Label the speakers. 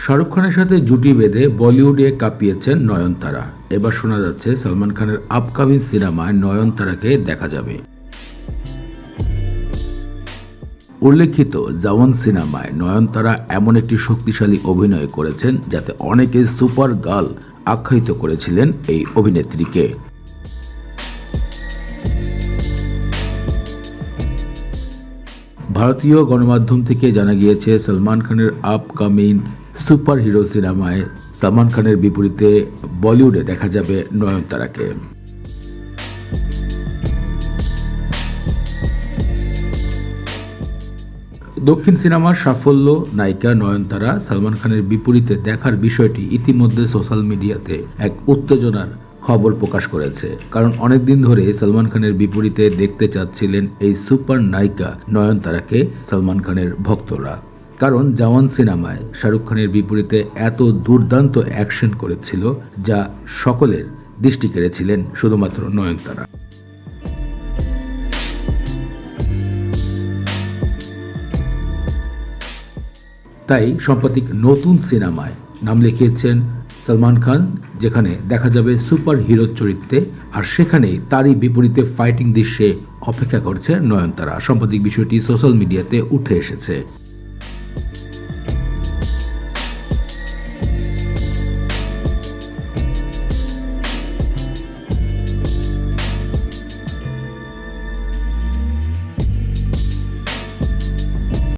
Speaker 1: শাহরুখ খানের সাথে জুটি বেঁধে বলিউডে কাঁপিয়েছেন নয়নতারা। এবার শোনা যাচ্ছে সালমান খানের আপকামিং সিনেমায় নয়নতারাকে দেখা যাবে। উল্লেখিত জওয়ান সিনেমায় নয়নতারা এমন একটি শক্তিশালী অভিনয় করেছেন যাতে অনেকে সুপার গার্ল আখ্যায়িত করেছিলেন এই অভিনেত্রীকে। ভারতীয় গণমাধ্যম থেকে জানা গিয়েছে সালমান খানের আপকামিং সুপার হিরো সিনেমায় সালমান খানের বিপরীতে বলিউডে দেখা যাবে নয়নতারাকে। দক্ষিণ সিনেমার সাফল্য নায়িকা নয়নতারা সালমান খানের বিপরীতে দেখার বিষয়টি ইতিমধ্যে সোশ্যাল মিডিয়াতে এক উত্তেজনার খবর প্রকাশ করেছে। কারণ অনেকদিন ধরে সালমান খানের বিপরীতে দেখতে চাচ্ছিলেন এই সুপার নায়িকা নয়নতারাকে সালমান খানের ভক্তরা। কারণ জওয়ান সিনেমায় শাহরুখ খানের বিপরীতে এত দুর্দান্ত অ্যাকশন করেছিল যা সকলের দৃষ্টি কেড়েছিলেন শুধুমাত্র নয়নতারা। তাই সাম্প্রতিক নতুন সিনেমায় নাম লিখিয়েছেন সালমান খান, যেখানে দেখা যাবে সুপার হিরো চরিত্রে, আর সেখানেই তারই বিপরীতে ফাইটিং দৃশ্যে অপেক্ষা করছে নয়নতারা। সাম্প্রতিক বিষয়টি সোশ্যাল মিডিয়াতে উঠে এসেছে।